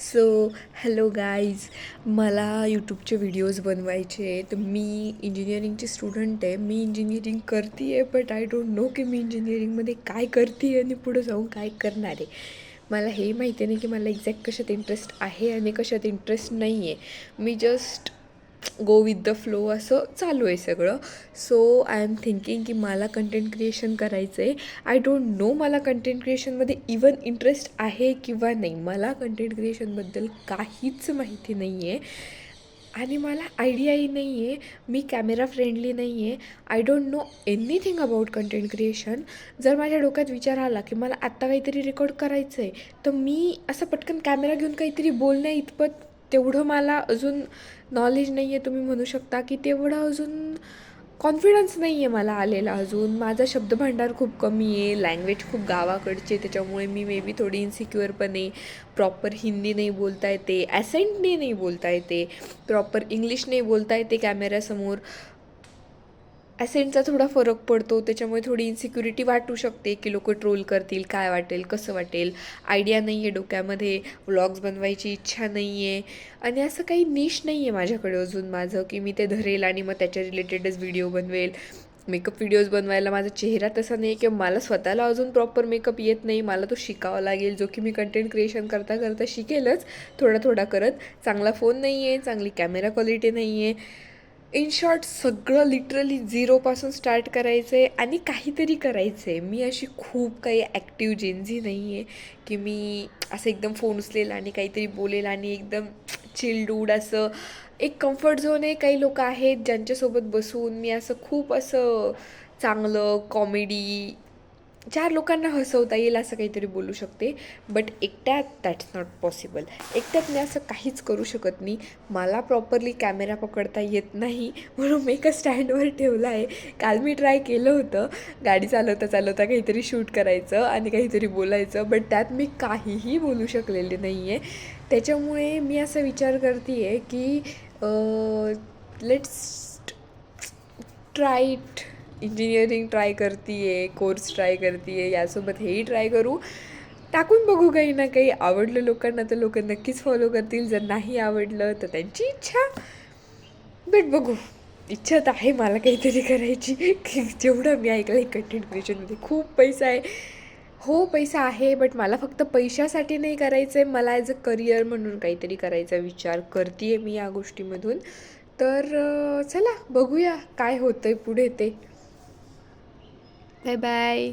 So hello guys, मला यूट्यूबचे videos बनवायचे आहे. तर मी इंजिनिअरिंगची स्टुडंट आहे. मी इंजिनिअरिंग करते आहे, बट आय डोंट नो की मी इंजिनिअरिंगमध्ये काय करते आहे आणि पुढं जाऊन काय करणार आहे. मला हे माहिती नाही की मला एक्झॅक्ट कशात इंटरेस्ट आहे आणि कशात इंटरेस्ट नाही आहे. मी just go with the flow असं चालू आहे सगळं. सो आय एम थिंकिंग की मला कंटेंट क्रिएशन करायचं आहे. आय डोंट नो मला कंटेंट क्रिएशनमध्ये इवन इंटरेस्ट आहे किंवा नाही. मला कंटेंट क्रिएशनबद्दल काहीच माहिती नाही आहे आणि मला आयडियाही नाही आहे. मी कॅमेरा फ्रेंडली नाही आहे. I don't know anything about content creation. जर माझ्या डोक्यात विचार आला की मला आत्ता काहीतरी रेकॉर्ड करायचं आहे, तर मी असं पटकन कॅमेरा घेऊन काहीतरी बोलण्या इतपत तेवढं मला अजून नॉलेज नाही आहे. तुम्ही म्हणू शकता की तेवढं अजून कॉन्फिडन्स नाही आहे मला आलेला अजून. माझा शब्दभांडार खूप कमी आहे, लँग्वेज खूप गावाकडचे, त्याच्यामुळे मी मे बी थोडी इन्सिक्युअर पण आहे. प्रॉपर हिंदी नाही बोलता येते, ॲसेंटने नाही बोलता येते, प्रॉपर इंग्लिश नाही बोलता येते कॅमेऱ्यासमोर. ॲसेंटचा थोडा फरक पडतो, त्याच्यामुळे थोडी इन्सिक्युरिटी वाटू शकते की लोक ट्रोल करतील, काय वाटेल, कसं वाटेल. आयडिया नाही आहे डोक्यामध्ये, व्लॉग्स बनवायची इच्छा नाही आहे आणि असं काही निश नाही आहे माझ्याकडे अजून माझं की मी ते धरेल आणि मग त्याच्या रिलेटेडच व्हिडिओ बनवेल. मेकअप व्हिडिओज बनवायला माझा चेहरा तसा नाही किंवा मला स्वतःला अजून प्रॉपर मेकअप येत नाही. मला तो शिकावा लागेल, जो की मी कंटेंट क्रिएशन करता करता शिकेलच थोडा थोडा करत. चांगला फोन नाही आहे, चांगली कॅमेरा क्वालिटी नाही आहे. इन शॉर्ट सगळं लिटरली झिरोपासून स्टार्ट करायचं आहे आणि काहीतरी करायचं आहे. मी अशी खूप काही ॲक्टिव्ह जेनझी नाही आहे की मी असं एकदम फोन उचलेल आणि काहीतरी बोलेल आणि एकदम चिल्डूड असं. एक कम्फर्ट झोन आहे. काही लोक आहेत ज्यांच्यासोबत बसून मी असं खूप असं चांगलं कॉमेडी, चार लोकांना हसवता येईल असं काहीतरी बोलू शकते. बट एकट्यात दॅट्स नॉट पॉसिबल. एकट्यात मी असं काहीच करू शकत नाही. मला प्रॉपरली कॅमेरा पकडता येत नाही, म्हणून मी एका स्टँडवर ठेवला आहे. काल मी ट्राय केलं होतं गाडी चालवता चालवता काहीतरी शूट करायचं आणि काहीतरी बोलायचं, बट त्यात मी काहीही बोलू शकलेले नाही आहे. त्याच्यामुळे मी असा विचार करते आहे की let's try it. Engineering try करते आहे, कोर्स ट्राय करते आहे, यासोबत हेही ट्राय करू. टाकून बघू काही ना काही. आवडलं लोकांना तर लोक नक्कीच फॉलो करतील, जर नाही आवडलं तर त्यांची इच्छा. बट बघू. इच्छा तर आहे मला काहीतरी करायची. जेवढं मी ऐकलं आहे कंटेंट क्रिएशनमध्ये खूप पैसा आहे. हो, पैसा आहे, बट मला फक्त पैशासाठी नाही करायचं आहे. मला ॲज अ करिअर म्हणून काहीतरी करायचा विचार करते आहे मी या गोष्टीमधून. तर चला बघूया काय होतं आहे पुढे ते. Bye bye.